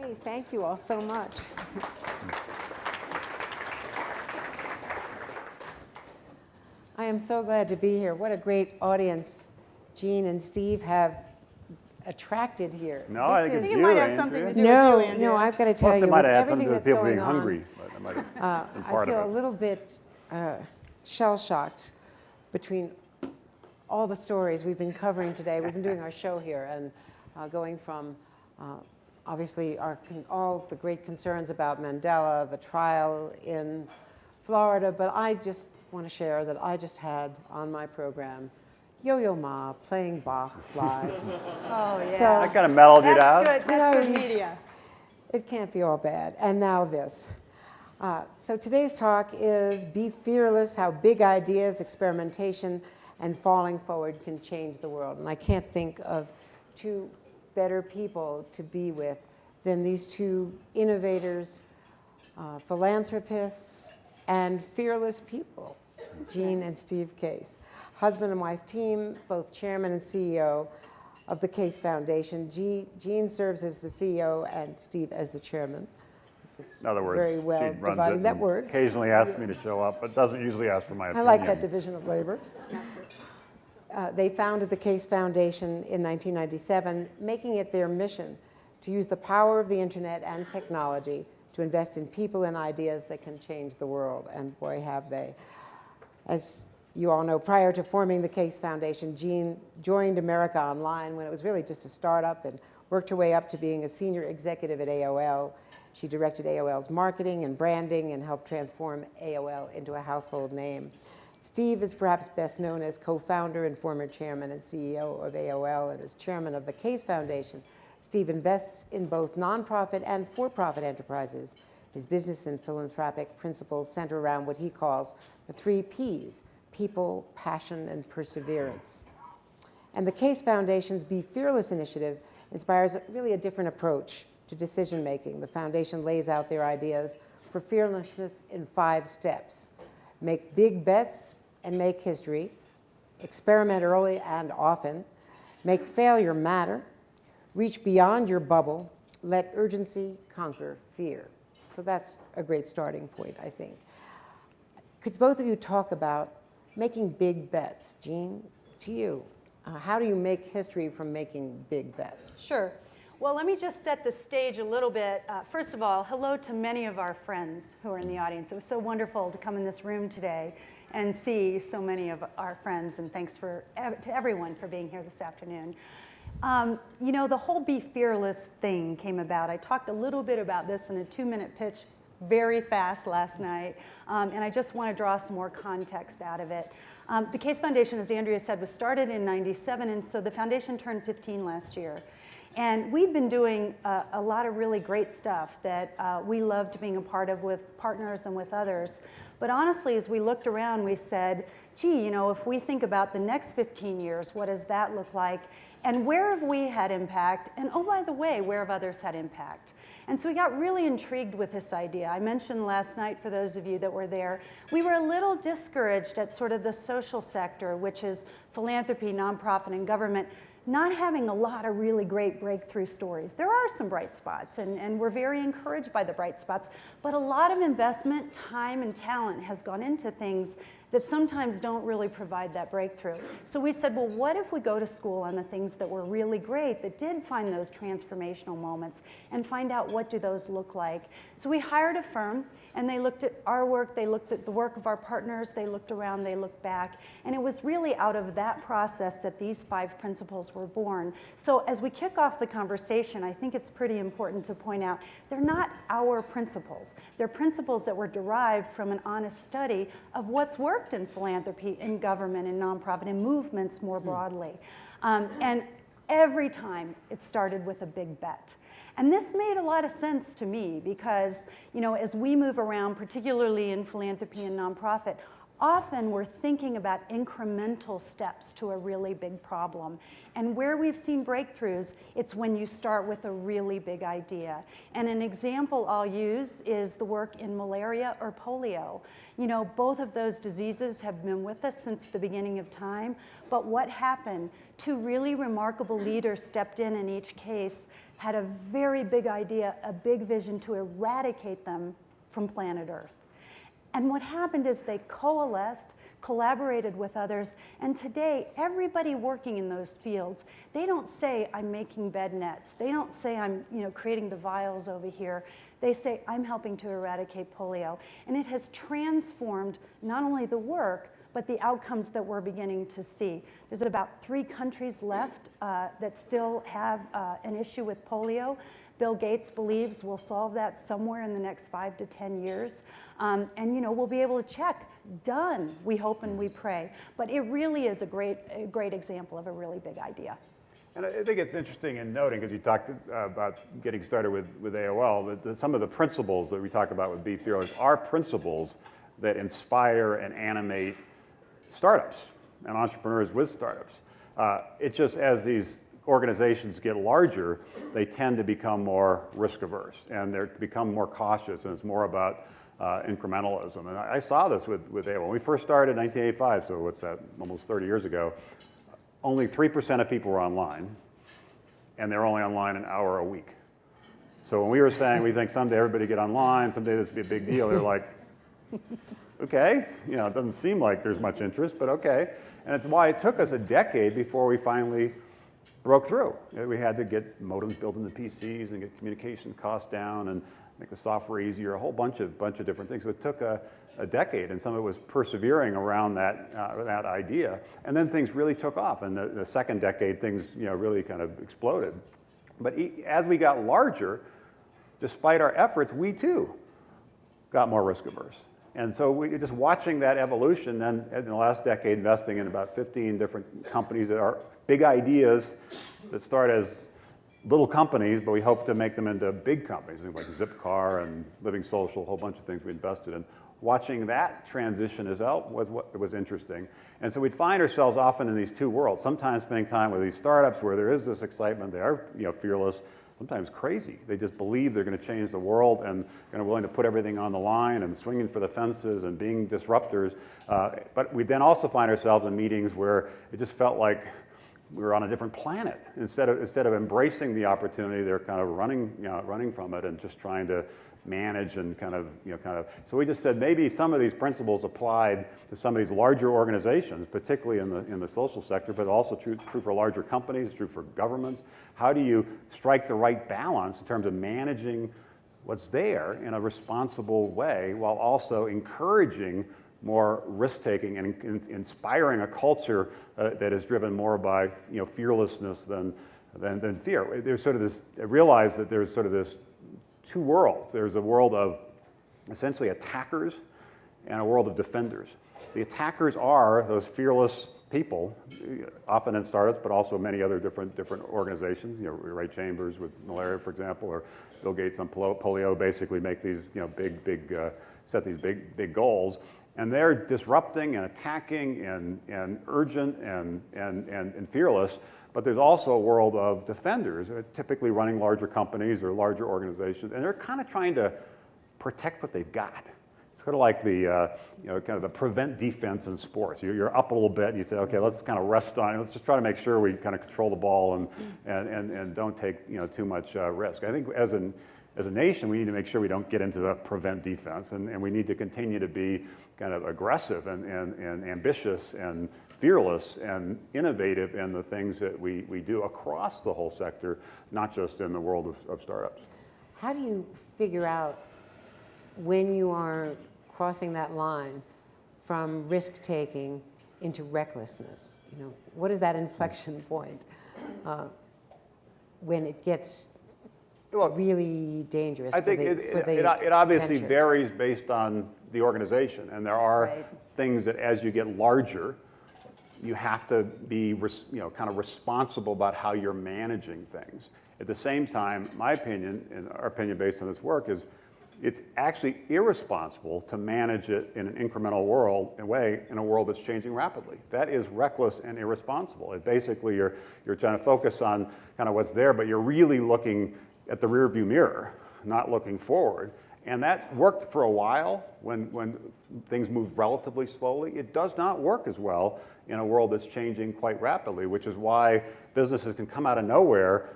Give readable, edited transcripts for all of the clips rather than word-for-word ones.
Hey, thank you all so much. I am so glad to be here. What a great audience Jean and Steve have attracted here. No, I think it's you, might have Andrea. something to do No, with you, Andrea. no, I've got to tell Plus, you, they might with have had everything something to do that's with people being going on, hungry. But that might have been I part feel of a it. little bit shell-shocked between all the stories we've been covering today. We've been doing our show here and going from obviously all the great concerns about Mandela, the trial in Florida, but I just want to share that I just had on my program Yo-Yo Ma playing Bach live. Oh, yeah. So That kind of mellowed it out. That's good. That's good media. it can't be all bad. And now this. So today's talk is Be Fearless, How Big Ideas, Experimentation, and Falling Forward Can Change the World. And I can't think of two better people to be with than these two innovators, philanthropists, and fearless people, Jean and Steve Case. Husband and wife team, both chairman and CEO of the Case Foundation. Jean serves as the CEO and Steve as the chairman. It's In other words, very well she runs divided. it That and works. occasionally asks me to show up, but doesn't usually ask for my I opinion. like that division of labor. They founded the Case Foundation in 1997, making it their mission to use the power of the internet and technology to invest in people and ideas that can change the world, and boy, have they. As you all know, prior to forming the Case Foundation, Jean joined America Online when it was really just a startup and worked her way up to being a senior executive at AOL. She directed AOL's marketing and branding and helped transform AOL into a household name. Steve is perhaps best known as co-founder and former chairman and CEO of AOL, and as chairman of the Case Foundation. Steve invests in both nonprofit and for-profit enterprises. His business and philanthropic principles center around what he calls the 3 Ps: people, passion, and perseverance. And the Case Foundation's Be Fearless initiative inspires really a different approach to decision-making. The foundation lays out their ideas for fearlessness in 5 steps. Make big bets and make history. Experiment early and often. Make failure matter. Reach beyond your bubble. Let urgency conquer fear. So that's a great starting point, I think. Could both of you talk about making big bets? Jean, to you. How do you make history from making big bets? Sure. Well, let me just set the stage a little bit. First of all, hello to many of our friends who are in the audience. It was so wonderful to come in this room today and see so many of our friends, and thanks to everyone for being here this afternoon. You know, the whole Be Fearless thing came about. I talked a little bit about this in a 2-minute pitch very fast last night, and I just want to draw some more context out of it. The Case Foundation, as Andrea said, was started in '97, and so the foundation turned 15 last year. And we've been doing a lot of really great stuff that we loved being a part of with partners and with others. But honestly, as we looked around, we said, gee, you know, if we think about the next 15 years, what does that look like? And where have we had impact? And oh, by the way, where have others had impact? And so we got really intrigued with this idea. I mentioned last night, for those of you that were there, we were a little discouraged at sort of the social sector, which is philanthropy, nonprofit, and government, not having a lot of really great breakthrough stories. There are some bright spots, and we're very encouraged by the bright spots, but a lot of investment, time, and talent has gone into things that sometimes don't really provide that breakthrough. So we said, well, what if we go to school on the things that were really great, that did find those transformational moments, and find out what do those look like? So we hired a firm, and they looked at our work, they looked at the work of our partners, they looked around, they looked back, and it was really out of that process that these 5 principles were born. So as we kick off the conversation, I think it's pretty important to point out they're not our principles. They're principles that were derived from an honest study of what's worked in philanthropy, in government, in nonprofit, in movements more broadly. And every time it started with a big bet. And this made a lot of sense to me because, you know, as we move around, particularly in philanthropy and nonprofit, Often we're thinking about incremental steps to a really big problem. And where we've seen breakthroughs, it's when you start with a really big idea. And an example I'll use is the work in malaria or polio. You know, both of those diseases have been with us since the beginning of time. But what happened? Two really remarkable leaders stepped in each case, had a very big idea, a big vision to eradicate them from planet Earth. And what happened is they coalesced, collaborated with others, and today, everybody working in those fields, they don't say, I'm making bed nets. They don't say, I'm creating the vials over here. They say, I'm helping to eradicate polio. And it has transformed not only the work, but the outcomes that we're beginning to see. There's about 3 countries left that still have an issue with polio. Bill Gates believes we'll solve that somewhere in the next 5 to 10 years. And we'll be able to check, done, we hope and we pray. But it really is a great example of a really big idea. And I think it's interesting in noting, because you talked about getting started with AOL, that some of the principles that we talk about with Be Fearless are principles that inspire and animate startups and entrepreneurs with startups. It just, as these organizations get larger, they tend to become more risk averse and they become more cautious, and it's more about incrementalism. And I saw this with AOL. When we first started in 1985, so what's that, almost 30 years ago, only 3% of people were online, and they're only online an hour a week. So when we were saying we think someday everybody get online, someday this will be a big deal, they're like, okay, it doesn't seem like there's much interest, but okay. And it's why it took us a decade before we finally broke through. We had to get modems built into PCs and get communication costs down and make the software easier, a whole bunch of different things. So it took a decade, and some of it was persevering around that idea. And then things really took off. And the second decade, things really kind of exploded. But as we got larger, despite our efforts, we too got more risk averse. And so we just watching that evolution, then in the last decade, investing in about 15 different companies that are big ideas that start as little companies, but we hope to make them into big companies, like Zipcar and Living Social, a whole bunch of things we invested in. Watching that transition was what was interesting. And so we'd find ourselves often in these two worlds, sometimes spending time with these startups where there is this excitement, they are fearless, sometimes crazy. They just believe they're going to change the world and willing to put everything on the line and swinging for the fences and being disruptors. But we then also find ourselves in meetings where it just felt like we were on a different planet. Instead of embracing the opportunity, they're kind of running from it and just trying to manage and kind of. So we just said maybe some of these principles applied to some of these larger organizations, particularly in the social sector, but also true for larger companies, true for governments. How do you strike the right balance in terms of managing what's there in a responsible way while also encouraging more risk-taking and inspiring a culture that is driven more by fearlessness than fear. There's sort of this. I realize that there's sort of this two worlds. There's a world of essentially attackers and a world of defenders. The attackers are those fearless people, often in startups, but also many other different organizations. Ray Chambers with malaria, for example, or Bill Gates on polio, basically make these set these big goals. And they're disrupting and attacking and urgent and fearless. But there's also a world of defenders, typically running larger companies or larger organizations, and they're kind of trying to protect what they've got. It's sort of like the kind of the prevent defense in sports. You're up a little bit, and you say, okay, let's kind of rest on it. Let's just try to make sure we kind of control the ball and don't take too much risk. I think as a nation, we need to make sure we don't get into the prevent defense, and we need to continue to be kind of aggressive and ambitious and fearless and innovative in the things that we do across the whole sector, not just in the world of startups. How do you figure out when you are crossing that line from risk-taking into recklessness? What is that inflection point when it gets really dangerous? I think it obviously venture? varies based on the organization, and there are things that as you get larger, you have to be kind of responsible about how you're managing things. At the same time, my opinion, and our opinion based on this work, is it's actually irresponsible to manage it in an incremental way in a world that's changing rapidly. That is reckless and irresponsible. Basically, you're trying to focus on kind of what's there, but you're really looking at the rearview mirror, not looking forward. And that worked for a while when things moved relatively slowly. It does not work as well in a world that's changing quite rapidly, which is why businesses can come out of nowhere.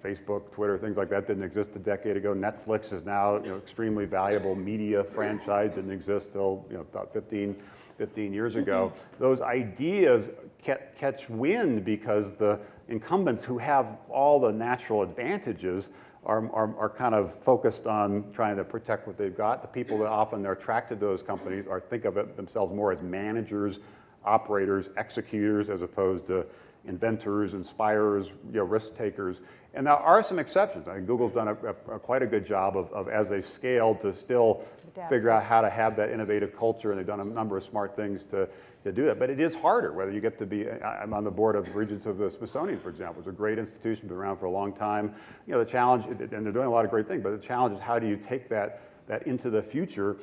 Facebook, Twitter, things like that didn't exist a decade ago. Netflix is now extremely valuable media franchise, didn't exist till about 15 years ago. Those ideas catch wind because the incumbents who have all the natural advantages are kind of focused on trying to protect what they've got. The people that often are attracted to those companies think of it themselves more as managers, operators, executors, as opposed to inventors, inspirers, risk takers. And there are some exceptions. I think Google's done quite a good job of as they've scaled, to still figure out how to have that innovative culture, and they've done a number of smart things to do that. But it is harder, whether you get to be, I'm on the board of Regents of the Smithsonian, for example. It's a great institution, been around for a long time. The challenge, and they're doing a lot of great things, but the challenge is how do you take that into the future,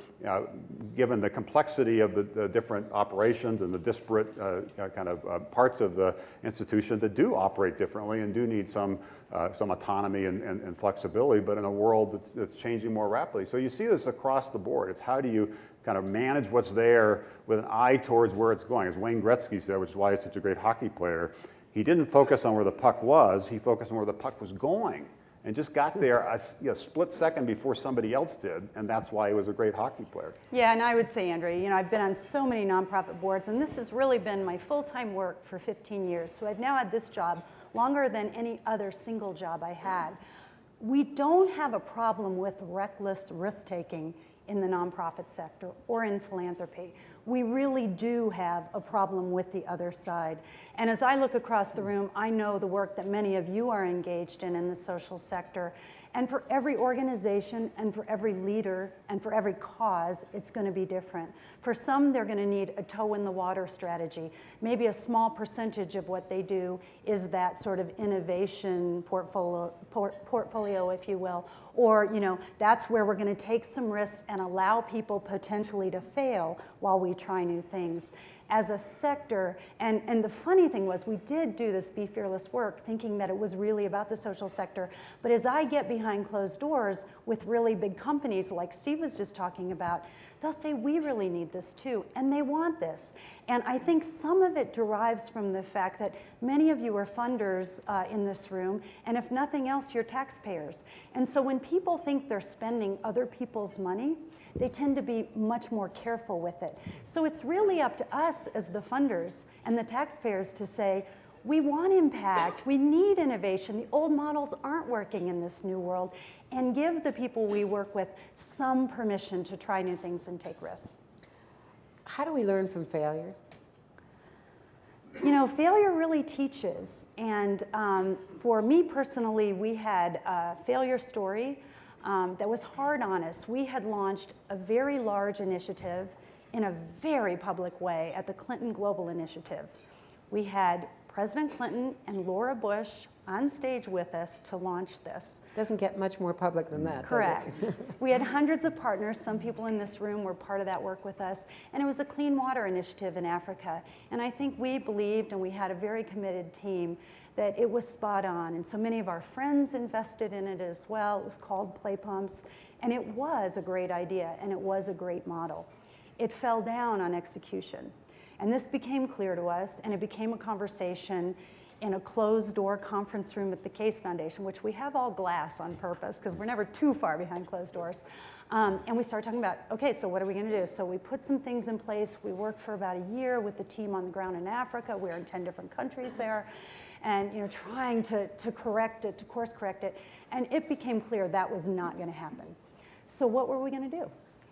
given the complexity of the different operations and the disparate parts of the institution that do operate differently and do need some autonomy and flexibility, but in a world that's changing more rapidly. So you see this across the board. It's how do you kind of manage what's there with an eye towards where it's going. As Wayne Gretzky said, which is why he's such a great hockey player, he didn't focus on where the puck was, he focused on where the puck was going. And just got there a split second before somebody else did, and that's why he was a great hockey player. Yeah, and I would say, Andrea, I've been on so many nonprofit boards, and this has really been my full-time work for 15 years. So I've now had this job longer than any other single job I had. We don't have a problem with reckless risk-taking in the nonprofit sector or in philanthropy. We really do have a problem with the other side. And as I look across the room, I know the work that many of you are engaged in the social sector. And for every organization and for every leader and for every cause, it's going to be different. For some, they're going to need a toe in the water strategy. Maybe a small percentage of what they do is that sort of innovation portfolio, if you will. Or, that's where we're going to take some risks and allow people potentially to fail while we try new things. As a sector, and the funny thing was, we did do this Be Fearless work thinking that it was really about the social sector, but as I get behind closed doors with really big companies like Steve was just talking about, they'll say, we really need this too, and they want this. And I think some of it derives from the fact that many of you are funders in this room, and if nothing else, you're taxpayers. And so when people think they're spending other people's money, they tend to be much more careful with it. So it's really up to us as the funders and the taxpayers to say, we want impact, we need innovation, the old models aren't working in this new world, and give the people we work with some permission to try new things and take risks. How do we learn from failure? Failure really teaches. And for me personally, we had a failure story that was hard on us. We had launched a very large initiative in a very public way at the Clinton Global Initiative. We had President Clinton and Laura Bush on stage with us to launch this. Doesn't get much more public than that, Correct. does it? We had hundreds of partners. Some people in this room were part of that work with us. And it was a clean water initiative in Africa. And I think we believed, and we had a very committed team, that it was spot on. And so many of our friends invested in it as well. It was called Play Pumps. And it was a great idea, and it was a great model. It fell down on execution. And this became clear to us, and it became a conversation in a closed-door conference room at the Case Foundation, which we have all glass on purpose, because we're never too far behind closed doors. And we started talking about, okay, so what are we going to do? So we put some things in place. We worked for about a year with the team on the ground in Africa. We were in 10 different countries there. And trying to correct it, to course correct it. And it became clear that was not going to happen. So what were we going to do?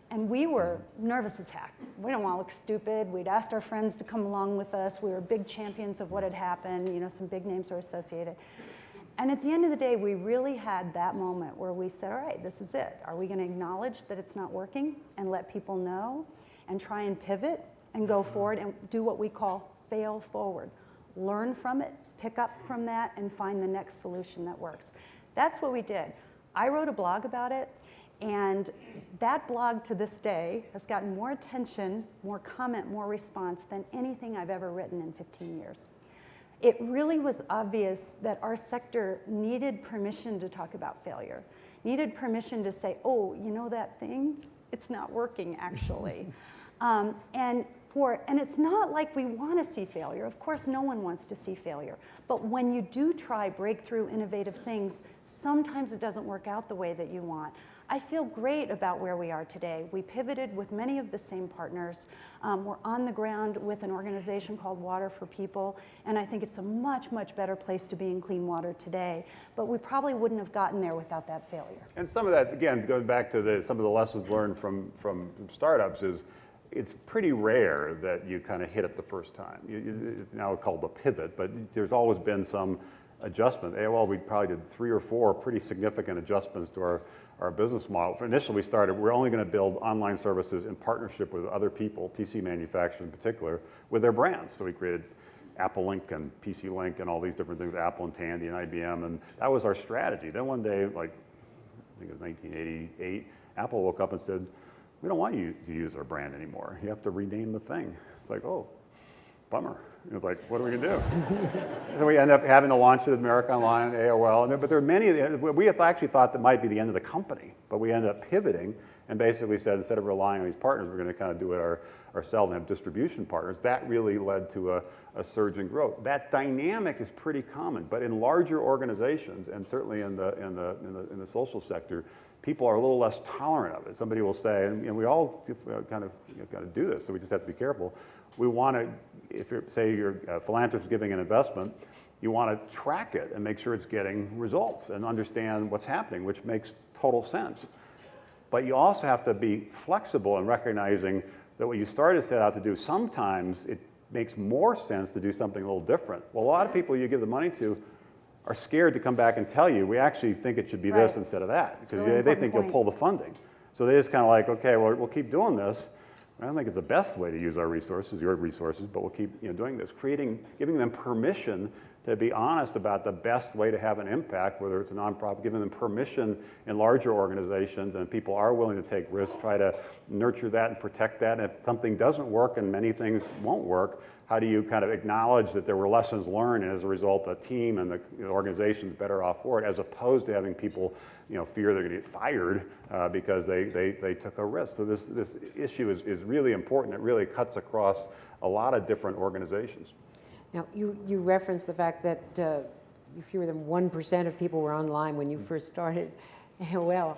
And we were nervous as heck. We don't want to look stupid. We'd asked our friends to come along with us. We were big champions of what had happened. Some big names were associated. And at the end of the day, we really had that moment where we said, all right, this is it. Are we going to acknowledge that it's not working and let people know and try and pivot and go forward and do what we call fail forward? Learn from it, pick up from that, and find the next solution that works. That's what we did. I wrote a blog about it. And that blog to this day has gotten more attention, more comment, more response than anything I've ever written in 15 years. It really was obvious that our sector needed permission to talk about failure, needed permission to say, oh, you know that thing? It's not working, actually. And it's not like we want to see failure. Of course, no one wants to see failure. But when you do try breakthrough, innovative things, sometimes it doesn't work out the way that you want. I feel great about where we are today. We pivoted with many of the same partners. We're on the ground with an organization called Water for People, and I think it's a much, much better place to be in clean water today. But we probably wouldn't have gotten there without that failure. And some of that, again, goes back to some of the lessons learned from startups is it's pretty rare that you kind of hit it the first time. It's now called a pivot, but there's always been some adjustment. AOL, we probably did 3 or 4 pretty significant adjustments to our business model. Initially, we started, we're only going to build online services in partnership with other people, PC manufacturers in particular, with their brands. So we created Apple Link and PC Link and all these different things, Apple and Tandy and IBM, and that was our strategy. Then one day, like, I think it was 1988, Apple woke up and said, we don't want you to use our brand anymore. You have to rename the thing. It's like, oh, bummer. It's like, what are we gonna do? So we end up having to launch it at America Online, AOL, but there are many, we actually thought that might be the end of the company, but we ended up pivoting and basically said, instead of relying on these partners, we're gonna kind of do it ourselves and have distribution partners. That really led to a surge in growth. That dynamic is pretty common, but in larger organizations, and certainly in the social sector, people are a little less tolerant of it. Somebody will say, and we all kind of do this, so we just have to be careful. We want to, if you're, say you're a philanthropist giving an investment, you want to track it and make sure it's getting results and understand what's happening, which makes total sense. But you also have to be flexible in recognizing that what you started to set out to do, sometimes it makes more sense to do something a little different. Well, a lot of people you give the money to are scared to come back and tell you, we actually think it should be this instead of that, because really they think you'll pull the funding. So they just kind of like, okay, well, we'll keep doing this. I don't think it's the best way to use our resources, your resources, but we'll keep doing this. Giving them permission to be honest about the best way to have an impact, whether it's a nonprofit, giving them permission in larger organizations, and people are willing to take risks, try to nurture that and protect that. And if something doesn't work and many things won't work, how do you kind of acknowledge that there were lessons learned, and as a result, the team and the organization is better off for it, as opposed to having people fear they're going to get fired because they took a risk. So this issue is really important. It really cuts across a lot of different organizations. Now, you referenced the fact that fewer than 1% of people were online when you first started AOL.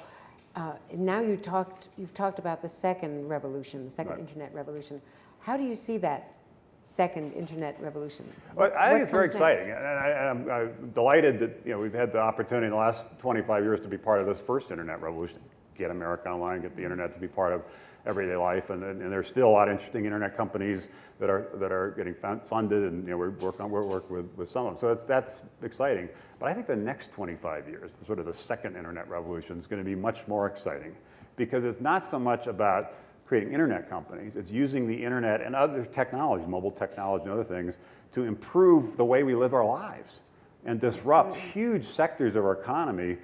Now you've talked about the second revolution, the second internet revolution. How do you see that second internet revolution? Well, I think it's very exciting, and I'm delighted that we've had the opportunity in the last 25 years to be part of this first internet revolution. Get America Online, get the internet to be part of everyday life, and there's still a lot of interesting internet companies that are getting funded, and we're working with some of them. So that's exciting. But I think the next 25 years, sort of the second internet revolution, is going to be much more exciting, because it's not so much about creating internet companies. It's using the internet and other technologies, mobile technology and other things, to improve the way we live our lives and disrupt huge sectors of our economy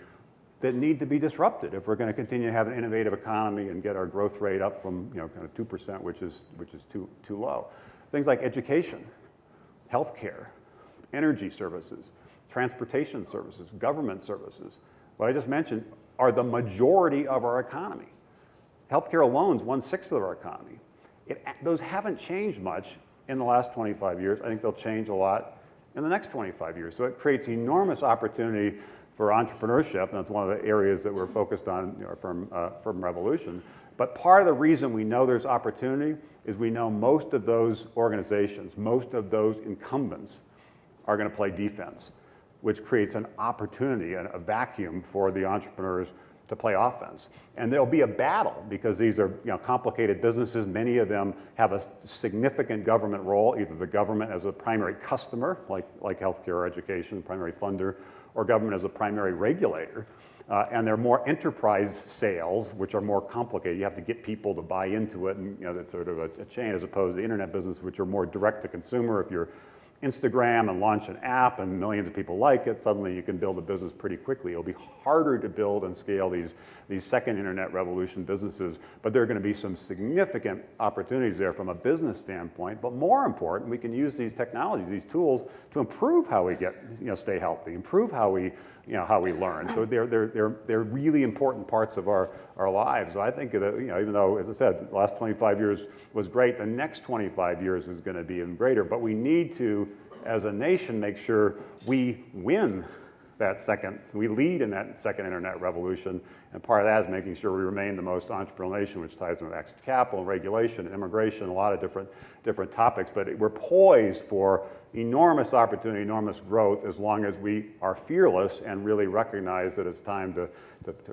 that need to be disrupted if we're going to continue to have an innovative economy and get our growth rate up from kind of 2%, which is too low. Things like education, healthcare, energy services, transportation services, government services, what I just mentioned, are the majority of our economy. Healthcare alone is 1/6 of our economy. Those haven't changed much in the last 25 years. I think they'll change a lot in the next 25 years. So it creates enormous opportunity for entrepreneurship, and that's one of the areas that we're focused on from Revolution. But part of the reason we know there's opportunity is we know most of those organizations, most of those incumbents are going to play defense, which creates an opportunity and a vacuum for the entrepreneurs to play offense. And there'll be a battle, because these are complicated businesses. Many of them have a significant government role, either the government as a primary customer, like healthcare or education, primary funder, or government as a primary regulator. And they're more enterprise sales, which are more complicated. You have to get people to buy into it, and that's sort of a chain, as opposed to the internet business, which are more direct to consumer. If you're Instagram and launch an app and millions of people like it, suddenly you can build a business pretty quickly. It'll be harder to build and scale these second internet revolution businesses, but there are going to be some significant opportunities there from a business standpoint. But more important, we can use these technologies, these tools, to improve how we get, stay healthy, improve how we, how we learn. So they're really important parts of our lives. So I think that, even though, as I said, the last 25 years was great, the next 25 years is going to be even greater. But we need to, as a nation, make sure we win we lead in that second internet revolution. And part of that is making sure we remain the most entrepreneurial nation, which ties into access to capital, regulation, immigration, a lot of different topics. But we're poised for enormous opportunity, enormous growth, as long as we are fearless and really recognize that it's time to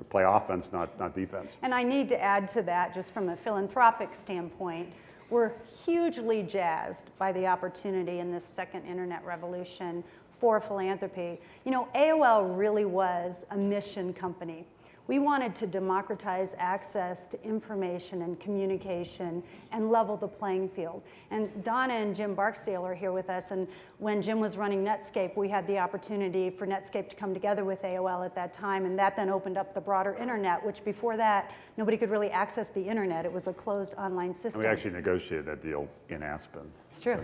play offense, not defense. And I need to add to that, just from a philanthropic standpoint, we're hugely jazzed by the opportunity in this second internet revolution for philanthropy. AOL really was a mission company. We wanted to democratize access to information and communication and level the playing field. And Donna and Jim Barksdale are here with us, and when Jim was running Netscape, we had the opportunity for Netscape to come together with AOL at that time, and that then opened up the broader internet, which before that, nobody could really access the internet. It was a closed online system. And we actually negotiated that deal in Aspen. It's true.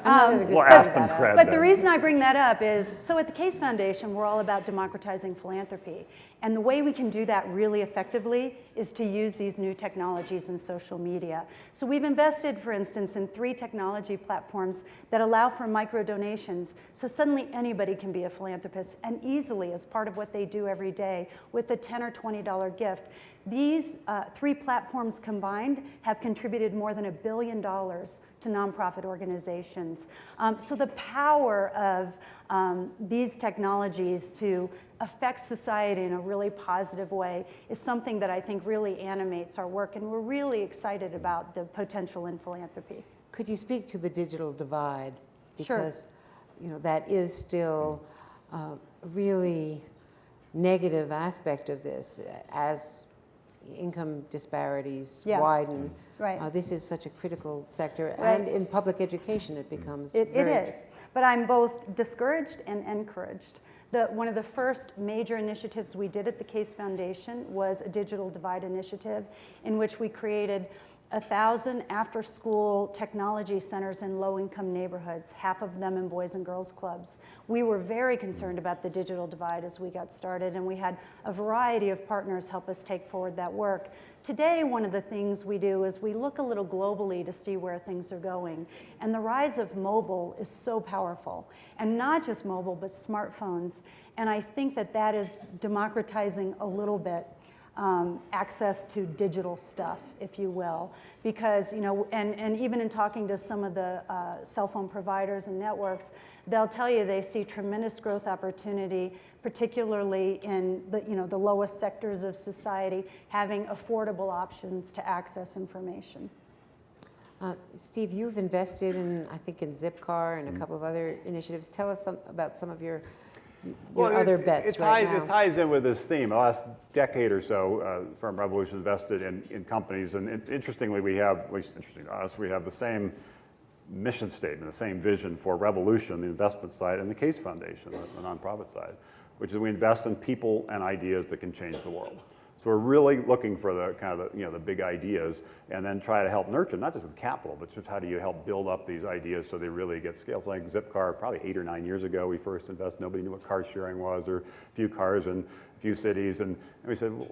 Well, Aspen cred. But the reason I bring that up is, so at the Case Foundation, we're all about democratizing philanthropy. And the way we can do that really effectively is to use these new technologies and social media. So we've invested, for instance, in 3 technology platforms that allow for micro donations. So suddenly anybody can be a philanthropist, and easily as part of what they do every day with a $10 or $20 gift. These 3 platforms combined have contributed more than $1 billion to nonprofit organizations. So the power of these technologies to affect society in a really positive way is something that I think really animates our work, and we're really excited about the potential in philanthropy. Could you speak to the digital divide? Sure. Because that is still a really negative aspect of this as income disparities widen. Right. This is such a critical sector, Right. and in public education it becomes It is, but I'm both discouraged and encouraged. One of the first major initiatives we did at the Case Foundation was a digital divide initiative, in which we created 1,000 after-school technology centers in low-income neighborhoods, half of them in Boys and Girls Clubs. We were very concerned about the digital divide as we got started, and we had a variety of partners help us take forward that work. Today, one of the things we do is we look a little globally to see where things are going. And the rise of mobile is so powerful. And not just mobile, but smartphones. And I think that is democratizing a little bit access to digital stuff, if you will. Because, and even in talking to some of the cell phone providers and networks, they'll tell you they see tremendous growth opportunity, particularly in the lowest sectors of society, having affordable options to access information. Steve, you've invested in, I think, in Zipcar and a couple of other initiatives. Tell us about some of your other bets right now. It ties in with this theme. The last decade or so, Firm Revolution invested in companies, and interestingly, we have, at least interesting to us, we have the same mission statement, the same vision for Revolution, the investment side, and the Case Foundation, the nonprofit side, which is we invest in people and ideas that can change the world. So we're really looking for the kind of the big ideas, and then try to help nurture, not just with capital, but just how do you help build up these ideas so they really get scaled. So like Zipcar, probably 8 or 9 years ago, we first invested. Nobody knew what car sharing was, or a few cars in a few cities, and we said, well,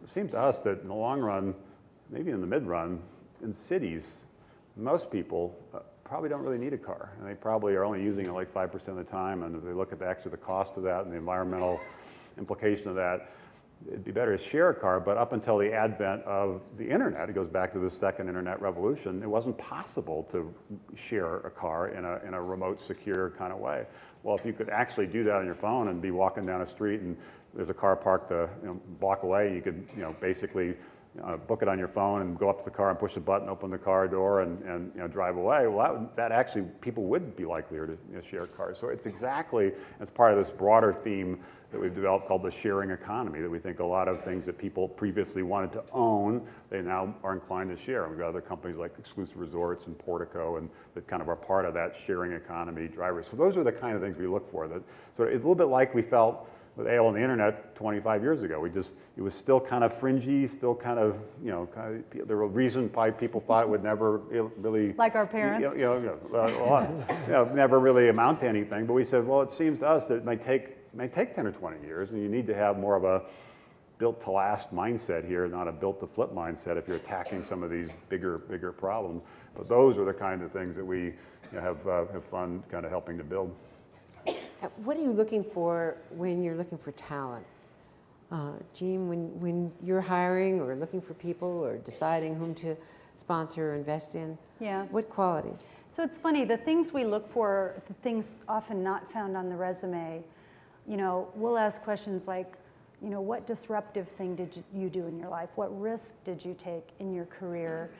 it seems to us that in the long run, maybe in the mid run, in cities, most people probably don't really need a car, and they probably are only using it like 5% of the time. And if they look at the cost of that and the environmental implication of that, it'd be better to share a car. But up until the advent of the internet, it goes back to the second internet revolution, it wasn't possible to share a car in a remote, secure kind of way. Well, if you could actually do that on your phone and be walking down a street and there's a car parked a block away, you could basically book it on your phone and go up to the car and push a button, open the car door, and drive away. Well, that actually, people would be likelier to share cars. So it's part of this broader theme that we've developed called the sharing economy, that we think a lot of things that people previously wanted to own, they now are inclined to share. And we've got other companies like Exclusive Resorts and Portico, and that kind of are part of that sharing economy drivers. So those are the kind of things we look for. So it's a little bit like we felt with AOL and the internet 25 years ago. It was still kind of fringy, still kind of, there were reasons why people thought it would never really... Like our parents? Never really amount to anything. But we said, well, it seems to us that it might take 10 or 20 years, and you need to have more of a built-to-last mindset here, not a built-to-flip mindset if you're attacking some of these bigger problems. But those are the kinds of things that we have fun kind of helping to build. What are you looking for when you're looking for talent? Jean, when you're hiring or looking for people or deciding whom to sponsor or invest in, what qualities? So it's funny, the things we look for, the things often not found on the resume, we'll ask questions like, what disruptive thing did you do in your life? What risk did you take in your career?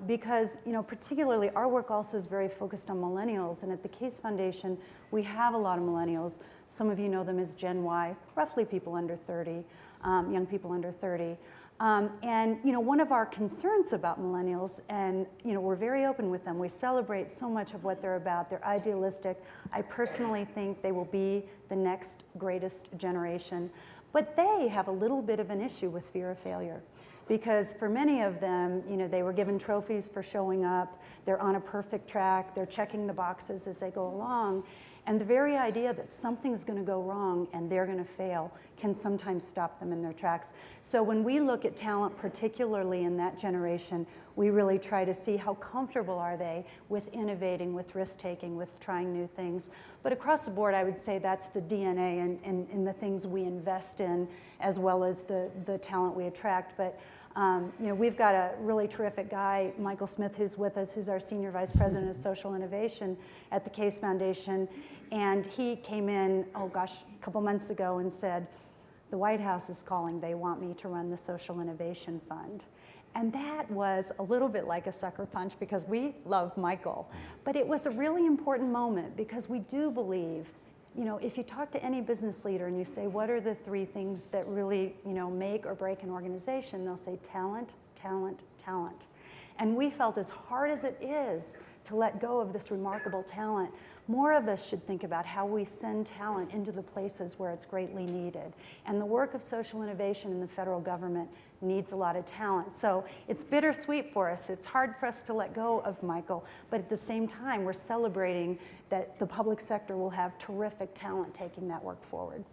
Because, particularly our work also is very focused on millennials, and at the Case Foundation, we have a lot of millennials. Some of you know them as Gen Y, roughly people under 30, young people under 30. And one of our concerns about millennials, and we're very open with them, we celebrate so much of what they're about. They're idealistic. I personally think they will be the next greatest generation. But they have a little bit of an issue with fear of failure. Because for many of them, they were given trophies for showing up, they're on a perfect track, they're checking the boxes as they go along, and the very idea that something's going to go wrong and they're going to fail can sometimes stop them in their tracks. So when we look at talent, particularly in that generation, we really try to see how comfortable are they with innovating, with risk-taking, with trying new things. But across the board, I would say that's the DNA and the things we invest in, as well as the talent we attract. But we've got a really terrific guy, Michael Smith, who's with us, who's our Senior Vice President of Social Innovation at the Case Foundation. And he came in, a couple months ago and said, the White House is calling, they want me to run the Social Innovation Fund. And that was a little bit like a sucker punch because we love Michael. But it was a really important moment because we do believe, if you talk to any business leader and you say, what are the 3 things that really, make or break an organization, they'll say talent, talent, talent. And we felt as hard as it is to let go of this remarkable talent, more of us should think about how we send talent into the places where it's greatly needed. And the work of social innovation in the federal government needs a lot of talent. So it's bittersweet for us. It's hard for us to let go of Michael, but at the same time, we're celebrating that the public sector will have terrific talent taking that work forward.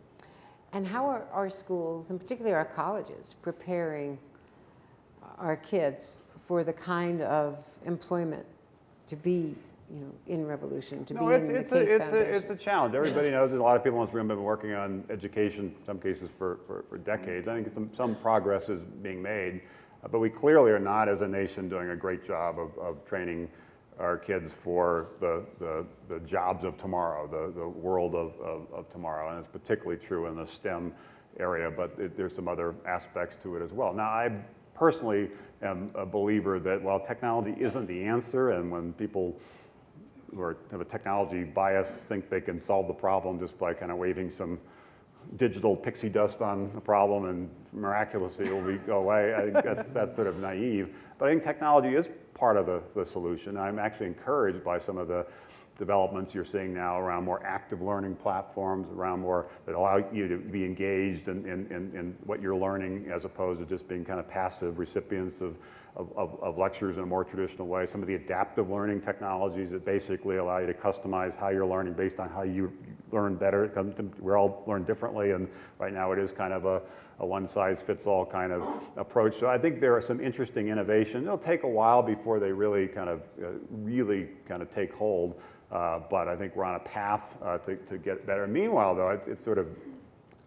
And how are our schools, and particularly our colleges, preparing our kids for the kind of employment to be in Revolution, to be in the Case Foundation? It's a challenge. Everybody knows that a lot of people in this room have been working on education, in some cases for decades. I think some progress is being made, but we clearly are not, as a nation, doing a great job of training our kids for the jobs of tomorrow, the world of tomorrow, and it's particularly true in the STEM area, but there's some other aspects to it as well. Now, I personally am a believer that while technology isn't the answer, and when people who have a technology bias think they can solve the problem just by kind of waving some digital pixie dust on the problem and miraculously it will go away, I think that's sort of naive. But I think technology is part of the solution. I'm actually encouraged by some of the developments you're seeing now around more active learning platforms, around more that allow you to be engaged in what you're learning as opposed to just being kind of passive recipients of lectures in a more traditional way. Some of the adaptive learning technologies that basically allow you to customize how you're learning based on how you learn better. We all learn differently, and right now it is kind of a one-size-fits-all kind of approach. So I think there are some interesting innovations. It'll take a while before they really kind of take hold. But I think we're on a path to get better. Meanwhile, though, it sort of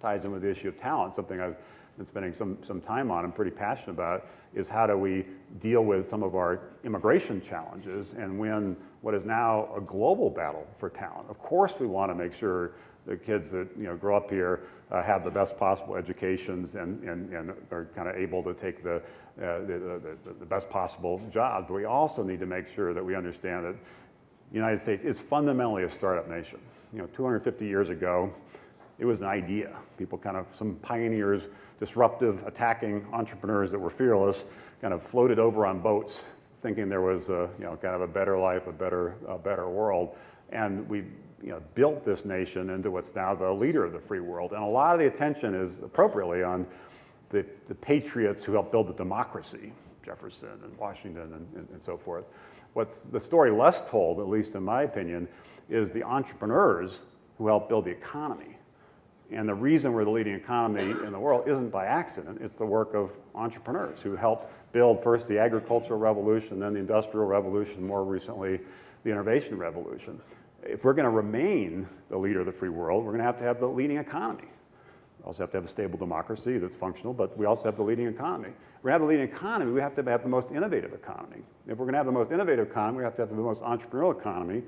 ties in with the issue of talent. Something I've been spending some time on and pretty passionate about is how do we deal with some of our immigration challenges and win what is now a global battle for talent. Of course, we want to make sure the kids that grow up here have the best possible educations and are kind of able to take the best possible jobs. But we also need to make sure that we understand that the United States is fundamentally a startup nation. 250 years ago, it was an idea. People some pioneers, disruptive, attacking entrepreneurs that were fearless, kind of floated over on boats thinking there was kind of a better life, a better world. And we built this nation into what's now the leader of the free world. And a lot of the attention is appropriately on the patriots who helped build the democracy, Jefferson and Washington and so forth. What's the story less told, at least in my opinion, is the entrepreneurs who helped build the economy. And the reason we're the leading economy in the world isn't by accident. It's the work of entrepreneurs who helped build first the agricultural revolution, then the industrial revolution, more recently the innovation revolution. If we're going to remain the leader of the free world, we're going to have the leading economy. We also have to have a stable democracy that's functional, but we also have the leading economy. If we're going to have the leading economy, we have to have the most innovative economy. If we're going to have the most innovative economy, we have to have the most entrepreneurial economy,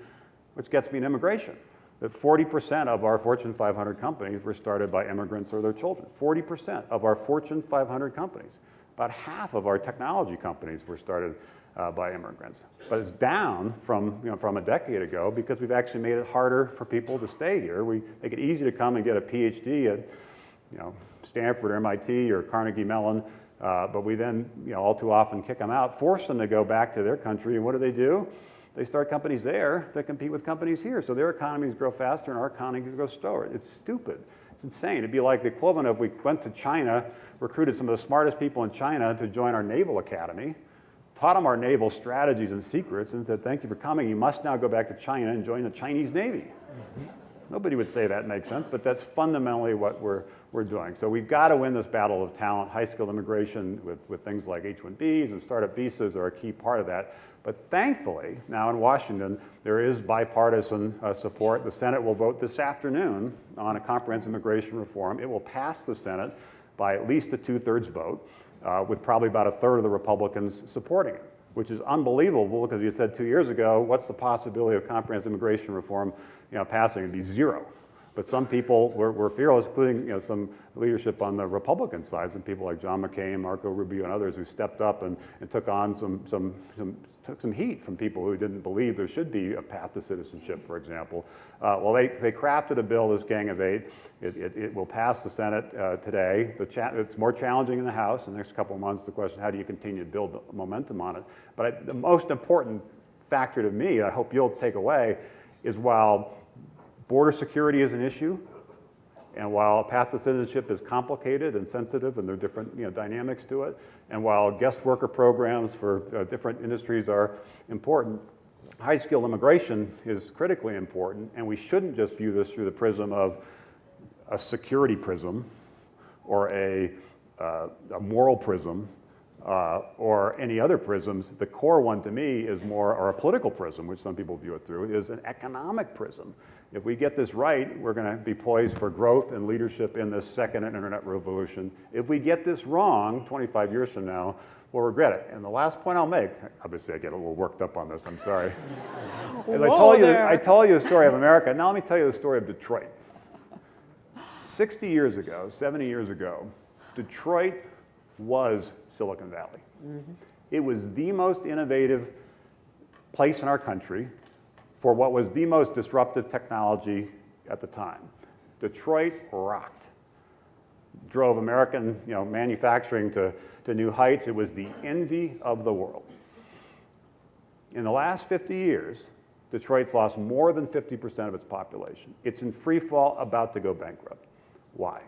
which gets me in immigration. That 40% of our Fortune 500 companies were started by immigrants or their children. 40% of our Fortune 500 companies. About half of our technology companies were started by immigrants. But it's down from a decade ago because we've actually made it harder for people to stay here. We make it easy to come and get a PhD at Stanford or MIT or Carnegie Mellon, but we then all too often kick them out, force them to go back to their country, and what do? They start companies there that compete with companies here. So their economies grow faster and our economies grow slower. It's stupid. It's insane. It'd be like the equivalent of we went to China, recruited some of the smartest people in China to join our naval academy, taught them our naval strategies and secrets, and said, thank you for coming. You must now go back to China and join the Chinese Navy. Nobody would say that makes sense, but that's fundamentally what we're doing. So we've got to win this battle of talent. High-skilled immigration with things like H-1Bs and startup visas are a key part of that. But thankfully, now in Washington, there is bipartisan support. The Senate will vote this afternoon on a comprehensive immigration reform. It will pass the Senate by at least a 2/3 vote, with probably about a third of the Republicans supporting it, which is unbelievable because you said 2 years ago, what's the possibility of comprehensive immigration reform passing? It'd be zero. But some people were fearless, including some leadership on the Republican side, some people like John McCain, Marco Rubio, and others who stepped up and took on took some heat from people who didn't believe there should be a path to citizenship, for example. Well, they crafted a bill, this Gang of Eight. It will pass the Senate today. It's more challenging in the House. In the next couple of months, the question, how do you continue to build momentum on it? But the most important factor to me, I hope you'll take away, is while border security is an issue, and while a path to citizenship is complicated and sensitive and there are different dynamics to it, and while guest worker programs for different industries are important, high-skilled immigration is critically important, and we shouldn't just view this through the prism of a security prism or a moral prism or any other prisms. The core one to me is more, or a political prism, which some people view it through, is an economic prism. If we get this right, we're going to be poised for growth and leadership in this second internet revolution. If we get this wrong, 25 years from now, we'll regret it. And the last point I'll make, obviously I get a little worked up on this, I'm sorry. I told you the story of America. Now let me tell you the story of Detroit. 60 years ago, 70 years ago, Detroit was Silicon Valley. Mm-hmm. It was the most innovative place in our country for what was the most disruptive technology at the time. Detroit rocked. Drove American manufacturing to new heights. It was the envy of the world. In the last 50 years, Detroit's lost more than 50% of its population. It's in free fall, about to go bankrupt. Why?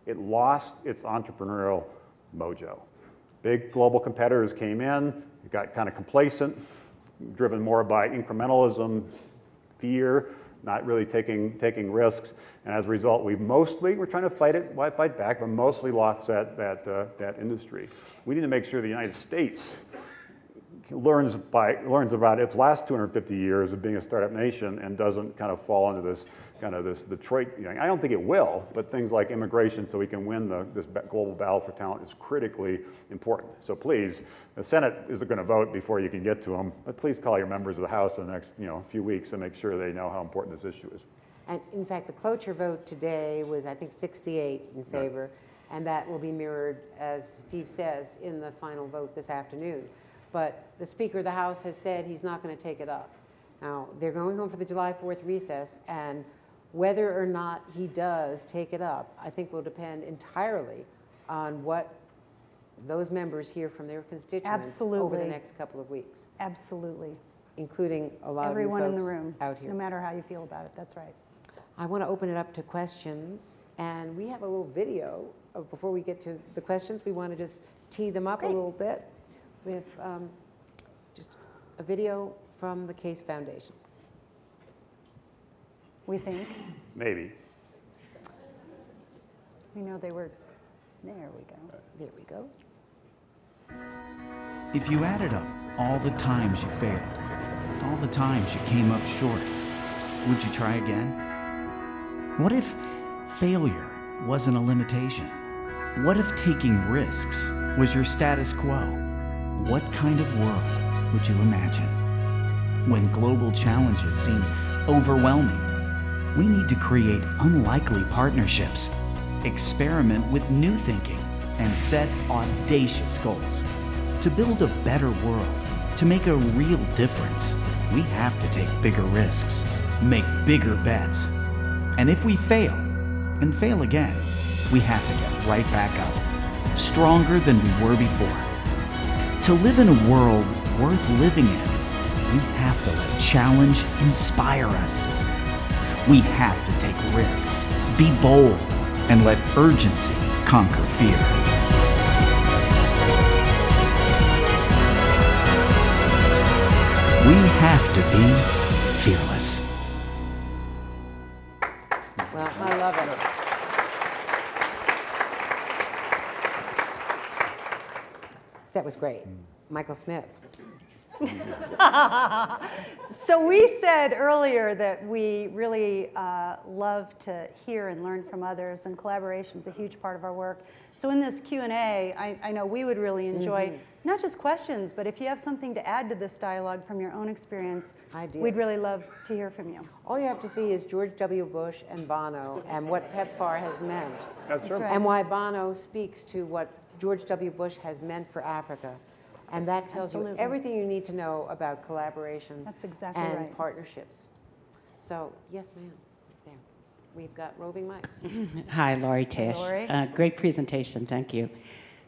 It lost its entrepreneurial mojo. Big global competitors came in, it got kind of complacent, driven more by incrementalism, fear, not really taking risks, and as a result, we're trying to fight back, but mostly lost that industry. We need to make sure the United States learns about its last 250 years of being a startup nation and doesn't kind of fall into this Detroit. I don't think it will, but things like immigration, so we can win this global battle for talent, is critically important. So please, the Senate isn't going to vote before you can get to them, but please call your members of the House in the next few weeks and make sure they know how important this issue is. And in fact, the cloture vote today was, I think, 68 in favor, and that will be mirrored, as Steve says, in the final vote this afternoon. But the Speaker of the House has said he's not going to take it up. Now, they're going home for the July 4th recess, and whether or not he does take it up, I think will depend entirely on what those members hear from their constituents over the next couple of weeks. Absolutely. Including a lot Everyone of in you the folks room, out here. no matter how you feel about it. That's right. I want to open it up to questions, and we have a little video. Before we get to the questions, we want to just tee them up a little bit with just a video from the Case Foundation. We think. Maybe. We know they were, there we go. There we go. If you added up all the times you failed, all the times you came up short, would you try again? What if failure wasn't a limitation? What if taking risks was your status quo? What kind of world would you imagine? When global challenges seem overwhelming, we need to create unlikely partnerships, experiment with new thinking, and set audacious goals. To build a better world, to make a real difference, we have to take bigger risks, make bigger bets. And if we fail, and fail again, we have to get right back up, stronger than we were before. To live in a world worth living in, we have to let challenge inspire us. We have to take risks, be bold, and let urgency conquer fear. We have to be fearless. Well, I love it. That was great. Michael Smith. So we said earlier that we really love to hear and learn from others, and collaboration is a huge part of our work. So in this Q&A, I know we would really enjoy not just questions, but if you have something to add to this dialogue from your own experience, Ideas. we'd really love to hear from you. All you have to see is George W. Bush and Bono and what PEPFAR has meant, That's true. right. and why Bono speaks to what George W. Bush has meant for Africa. And that tells you Absolutely. everything you need to know about collaboration That's exactly and right. partnerships. So, yes, ma'am. There. We've got roving mics. Hi, Lori Tish. Lori. Great presentation, thank you.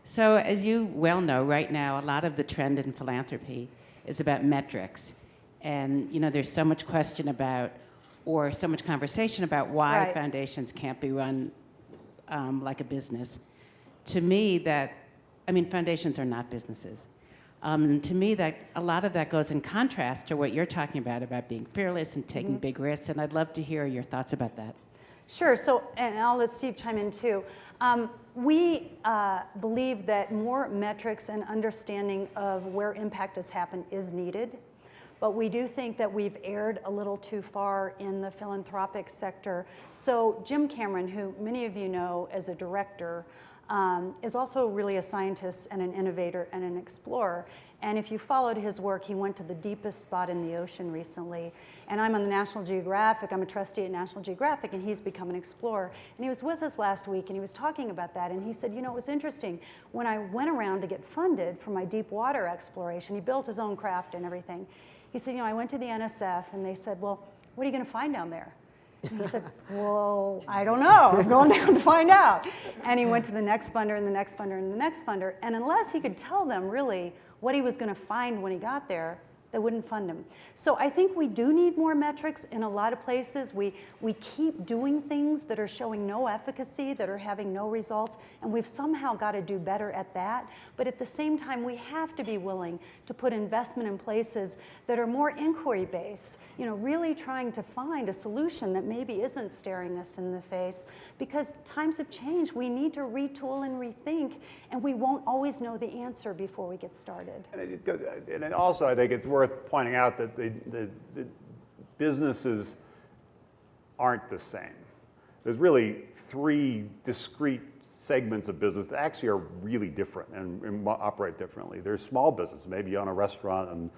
So as you well know, right now, a lot of the trend in philanthropy is about metrics. And you know, there's so much question about, or so much conversation about why Right. foundations can't be run like a business. To me, foundations are not businesses. To me, that a lot of that goes in contrast to what you're talking about being fearless and taking big risks, and I'd love to hear your thoughts about that. Sure. So, and I'll let Steve chime in too. We believe that more metrics and understanding of where impact has happened is needed. But we do think that we've erred a little too far in the philanthropic sector. So Jim Cameron, who many of you know as a director, is also really a scientist and an innovator and an explorer. And if you followed his work, he went to the deepest spot in the ocean recently. And I'm on the National Geographic, I'm a trustee at National Geographic, and he's become an explorer. And he was with us last week, and he was talking about that, and he said, you know, it was interesting. When I went around to get funded for my deep water exploration, he built his own craft and everything. He said, you know, I went to the NSF, and they said, well, what are you gonna find down there? And he said, well, I don't know. I'm going down to find out. And he went to the next funder and the next funder and the next funder. And unless he could tell them really what he was going to find when he got there, they wouldn't fund him. So I think we do need more metrics in a lot of places. We keep doing things that are showing no efficacy, that are having no results, and we've somehow got to do better at that. But at the same time, we have to be willing to put investment in places that are more inquiry-based, you know, really trying to find a solution that maybe isn't staring us in the face, because times have changed. We need to retool and rethink, and we won't always know the answer before we get started. And also, I think it's worth pointing out that the businesses aren't the same. There's really three discrete segments of business that actually are really different and operate differently. There's small business, maybe you own a restaurant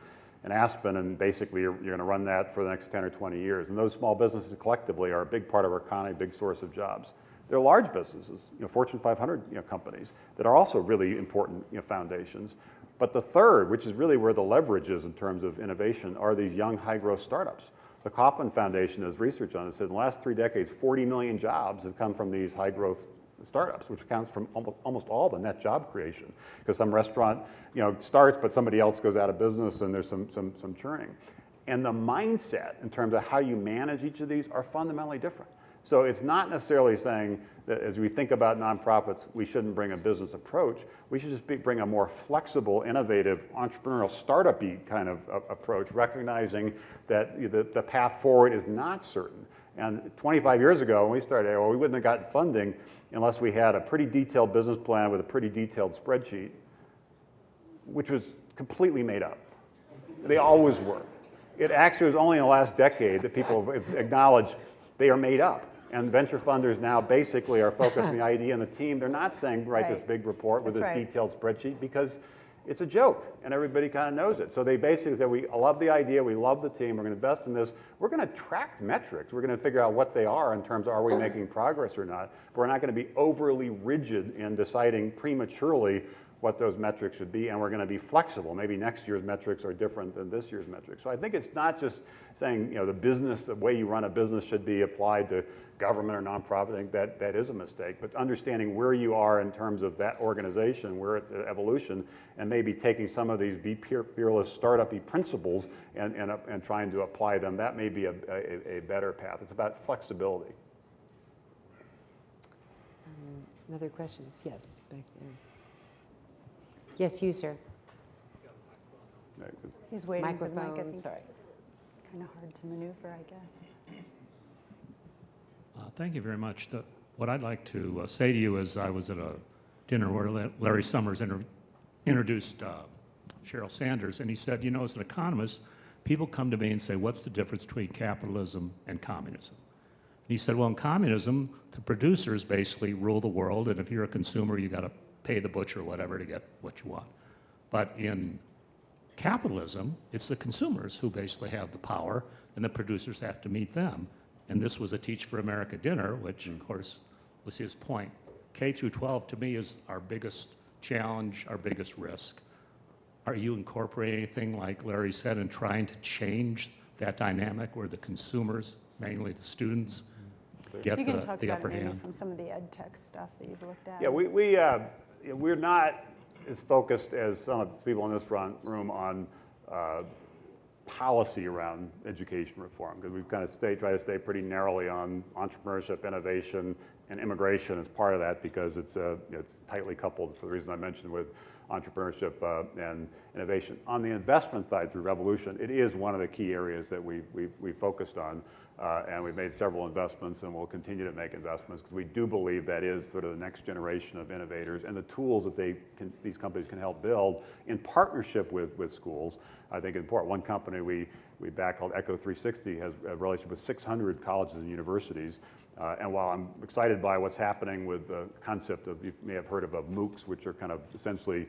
in Aspen, and basically you're going to run that for the next 10 or 20 years. And those small businesses collectively are a big part of our economy, big source of jobs. They're large businesses, Fortune 500 companies that are also really important foundations. But the third, which is really where the leverage is in terms of innovation, are these young high-growth startups. The Kauffman Foundation has research on it. It said in the last 3 decades, 40 million jobs have come from these high-growth startups, which accounts for almost all the net job creation. Because some restaurant starts, but somebody else goes out of business, and there's some churning. And the mindset in terms of how you manage each of these are fundamentally different. So it's not necessarily saying that as we think about nonprofits, we shouldn't bring a business approach. We should just bring a more flexible, innovative, entrepreneurial, startup-y kind of approach, recognizing that the path forward is not certain. And 25 years ago, when we started AOL, we wouldn't have gotten funding unless we had a pretty detailed business plan with a pretty detailed spreadsheet, which was completely made up. They always were. It actually was only in the last decade that people have acknowledged they are made up. And venture funders now basically are focused on the idea and the team. They're not saying write this big report with this detailed spreadsheet, because it's a joke and everybody kind of knows it. So they basically say, we love the idea, we love the team, we're going to invest in this. We're going to track metrics. We're going to figure out what they are in terms of are we making progress or not. But we're not going to be overly rigid in deciding prematurely what those metrics should be, and we're going to be flexible. Maybe next year's metrics are different than this year's metrics. So I think it's not just saying the way you run a business should be applied to government or nonprofit. I think that is a mistake. But understanding where you are in terms of that organization, where the evolution, and maybe taking some of these be fearless startup-y principles and trying to apply them, that may be a better path. It's about flexibility. Another questions? Yes, back there. Yes, you, sir. He's waiting for the mic, I Microphone, think. sorry. Kind of hard to maneuver, I guess. Thank you very much. What I'd like to say to you is I was at a dinner where Larry Summers introduced Sheryl Sanders, and he said, as an economist, people come to me and say, what's the difference between capitalism and communism? And he said, well, in communism, the producers basically rule the world, and if you're a consumer, you got to pay the butcher or whatever to get what you want. But in capitalism, it's the consumers who basically have the power, and the producers have to meet them. And this was a Teach for America dinner, which, of course, was his point. K through 12, to me, is our biggest challenge, our biggest risk. Are you incorporating anything, like Larry said, and trying to change that dynamic where the consumers, mainly the students, get You can talk the about upper it maybe hand? from some of the ed tech stuff that you've looked at. Yeah, we're not as focused as some of the people in this front room on policy around education reform, because we've kind of try to stay pretty narrowly on entrepreneurship, innovation, and immigration as part of that, because it's tightly coupled for the reason I mentioned with entrepreneurship and innovation. On the investment side through Revolution, it is one of the key areas that we focused on, and we've made several investments, and we'll continue to make investments, because we do believe that is sort of the next generation of innovators, and the tools that these companies can help build in partnership with schools, I think is important. One company we back called Echo 360 has a relationship with 600 colleges and universities. And while I'm excited by what's happening with the concept of, you may have heard of MOOCs, which are kind of essentially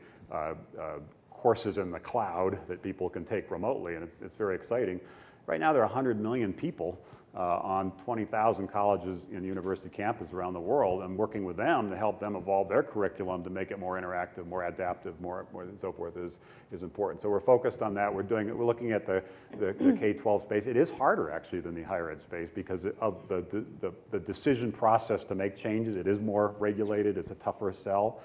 courses in the cloud that people can take remotely, and it's very exciting. Right now there are 100 million people on 20,000 colleges and university campuses around the world, and working with them to help them evolve their curriculum to make it more interactive, more adaptive, more and so forth is important. So we're focused on that. We're looking at the K-12 space. It is harder actually than the higher ed space because of the decision process to make changes. It is more regulated. It's a tougher sell.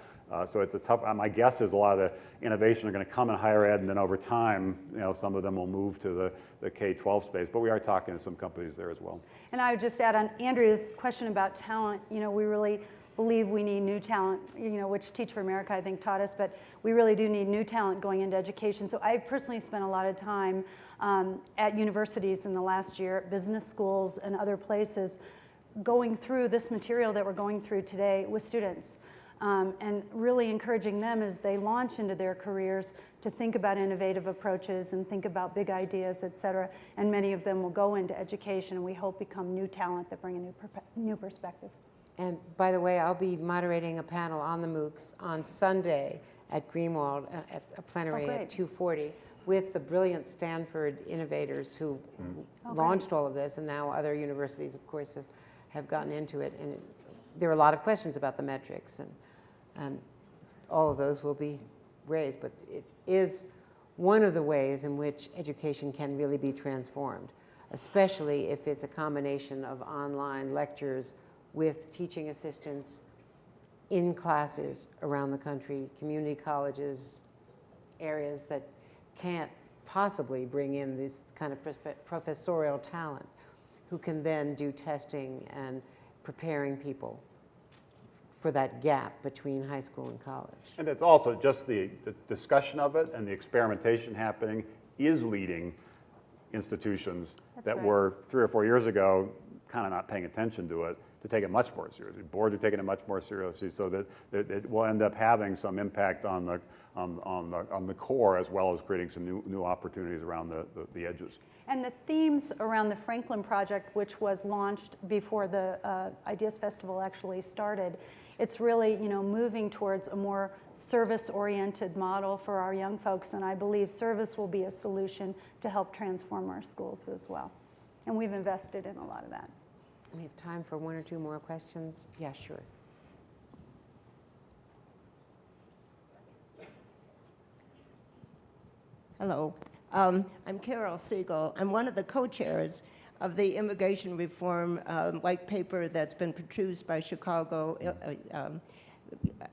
So it's a tough. My guess is a lot of the innovation are going to come in higher ed, and then over time, some of them will move to the K-12 space. But we are talking to some companies there as well. And I would just add on Andrea's question about talent. We really believe we need new talent, which Teach for America I think taught us. But we really do need new talent going into education. So I personally spent a lot of time at universities in the last year, business schools and other places, going through this material that we're going through today with students. And really encouraging them as they launch into their careers to think about innovative approaches and think about big ideas, et cetera. And many of them will go into education and we hope become new talent that bring a new perspective. And by the way, I'll be moderating a panel on the MOOCs on Sunday at Greenwald at a plenary at 2:40 with the brilliant Stanford innovators who launched all of this, and now other universities, of course, have gotten into it. And there are a lot of questions about the metrics, and all of those will be raised. But it is one of the ways in which education can really be transformed, especially if it's a combination of online lectures with teaching assistants in classes around the country, community colleges, areas that can't possibly bring in this kind of professorial talent, who can then do testing and preparing people for that gap between high school and college. And it's also just the discussion of it and the experimentation happening is leading institutions that were 3 or 4 years ago kind of not paying attention to it to take it much more seriously. Boards are taking it much more seriously, so that it will end up having some impact on the core, as well as creating some new opportunities around the edges. And the themes around the Franklin Project, which was launched before the Ideas Festival actually started, it's really, moving towards a more service-oriented model for our young folks, and I believe service will be a solution to help transform our schools as well. And we've invested in a lot of that. We have time for 1 or 2 more questions. Yeah, sure. Hello. I'm Carol Siegel. I'm one of the co-chairs of the immigration reform white paper that's been produced by Chicago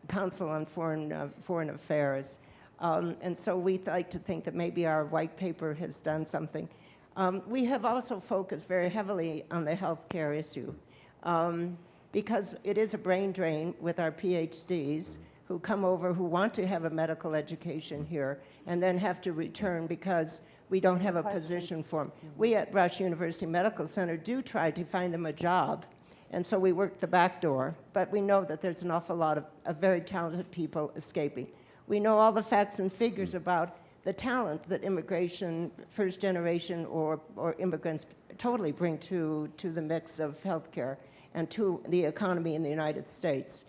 Council on Foreign Affairs. And so we like to think that maybe our white paper has done something. We have also focused very heavily on the healthcare issue because it is a brain drain with our PhDs who come over who want to have a medical education here and then have to return because we don't have a position for them. We at Rush University Medical Center do try to find them a job, and so we work the back door, but we know that there's an awful lot of very talented people escaping. We know all the facts and figures about the talent that immigration, first generation or immigrants totally bring to the mix of healthcare and to the economy in the United States.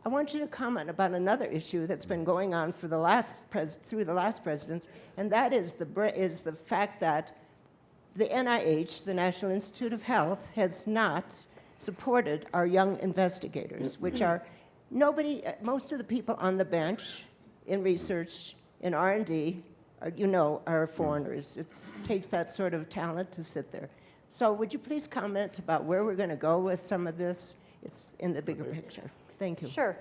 I want you to comment about another issue that's been going on for through the last presidents, and that is the fact that the NIH, the National Institute of Health, has not supported our young investigators, which are most of the people on the bench in research, in R&D, are foreigners. It takes that sort of talent to sit there. So would you please comment about where we're going to go with some of this? It's in the bigger picture. Thank you. Sure.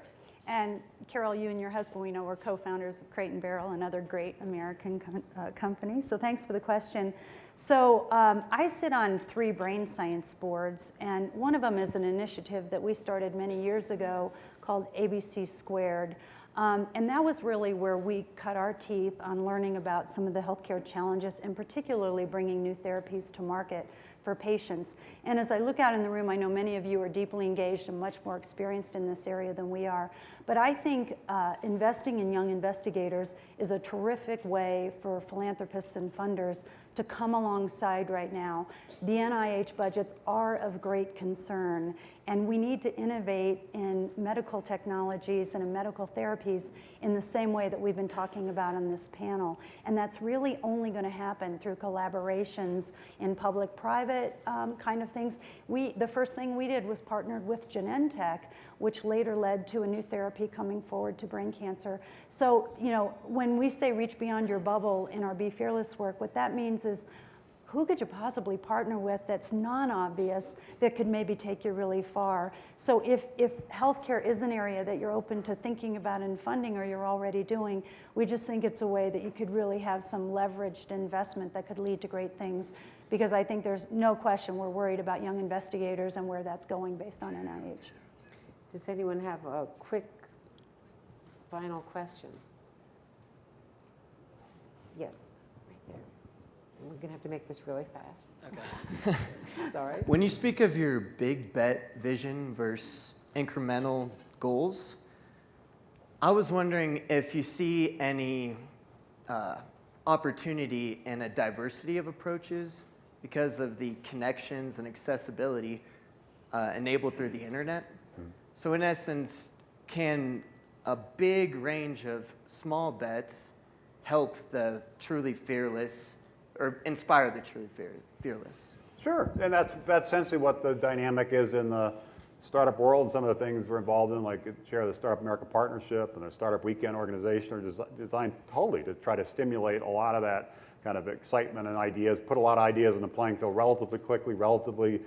And Carol, you and your husband, we know, were co-founders of Crate & Barrel, another great American company. So thanks for the question. So I sit on 3 brain science boards, and one of them is an initiative that we started many years ago called ABC Squared. And that was really where we cut our teeth on learning about some of the healthcare challenges, and particularly bringing new therapies to market for patients. And as I look out in the room, I know many of you are deeply engaged and much more experienced in this area than we are. But I think investing in young investigators is a terrific way for philanthropists and funders to come alongside right now. The NIH budgets are of great concern, and we need to innovate in medical technologies and in medical therapies in the same way that we've been talking about on this panel. And that's really only going to happen through collaborations in public-private kind of things. The first thing we did was partnered with Genentech, which later led to a new therapy coming forward to brain cancer. So, when we say reach beyond your bubble in our Be Fearless work, what that means is, who could you possibly partner with that's non-obvious that could maybe take you really far? So if healthcare is an area that you're open to thinking about and funding, or you're already doing, we just think it's a way that you could really have some leveraged investment that could lead to great things. Because I think there's no question we're worried about young investigators and where that's going based on NIH. Does anyone have a quick final question? Yes, right there. We're going to have to make this really fast. Okay. Sorry. When you speak of your big bet vision versus incremental goals, I was wondering if you see any opportunity in a diversity of approaches because of the connections and accessibility enabled through the internet. So in essence, can a big range of small bets help the truly fearless, or inspire the truly fearless? Sure, and that's essentially what the dynamic is in the startup world. Some of the things we're involved in, like chair of the Startup America Partnership and the Startup Weekend organization, are designed totally to try to stimulate a lot of that kind of excitement and ideas, put a lot of ideas in the playing field relatively quickly, relatively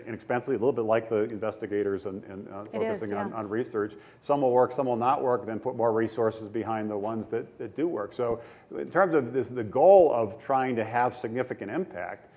inexpensively, a little bit like the investigators and focusing on research. Some will work, some will not work, then put more resources behind the ones that do work. So in terms of this, the goal of trying to have significant impact,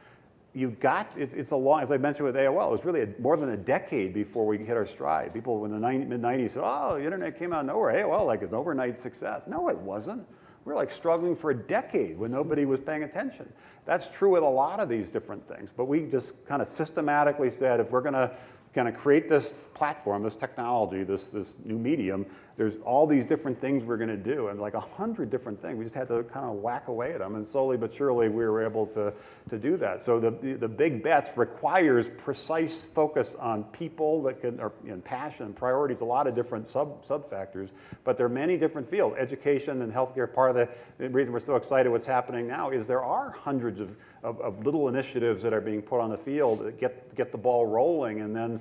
you've got, it's a long, as I mentioned with AOL, it was really more than a decade before we hit our stride. People in the mid-90s said, oh, the internet came out of nowhere. AOL, like, it's an overnight success. No, it wasn't. We were like struggling for a decade when nobody was paying attention. That's true with a lot of these different things, but we just kind of systematically said, if we're going to kind of create this platform, this technology, this new medium, there's all these different things we're going to do, and like 100 different things. We just had to kind of whack away at them, and slowly but surely we were able to do that. So the big bets requires precise focus on people that can, or passion and priorities, a lot of different sub factors, but there are many different fields. Education and healthcare, part of the reason we're so excited what's happening now is there are hundreds of little initiatives that are being put on the field that get the ball rolling, and then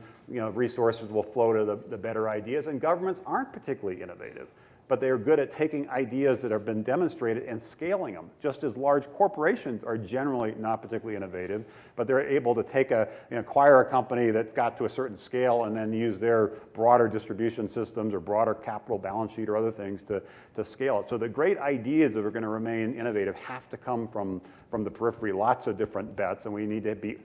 resources will flow to the better ideas. And governments aren't particularly innovative, but they are good at taking ideas that have been demonstrated and scaling them, just as large corporations are generally not particularly innovative, but they're able to acquire a company that's got to a certain scale and then use their broader distribution systems or broader capital balance sheet or other things to scale it. So the great ideas that are going to remain innovative have to come from the periphery, lots of different bets, and we need to be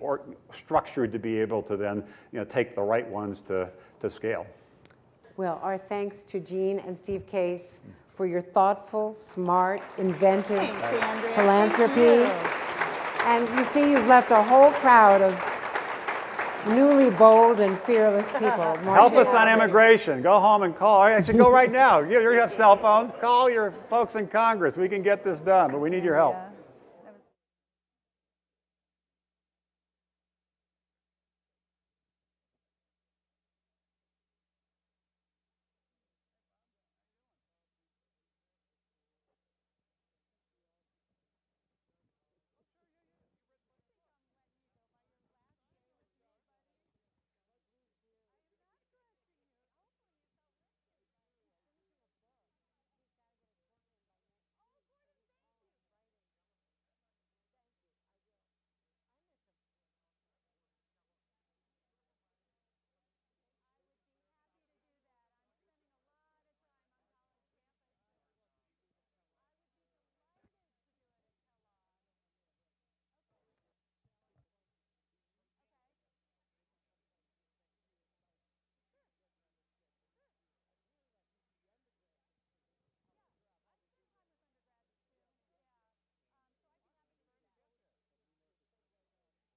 structured to be able to then take the right ones to scale. Well, our thanks to Jean and Steve Case for your thoughtful, smart, inventive Thanks, Andrea. philanthropy. And you see, you've left a whole crowd of newly bold and fearless people. Help us on immigration. Go home and call. I should go right now. You have cell phones. Call your folks in Congress. We can get this done, but we need your help. Yeah.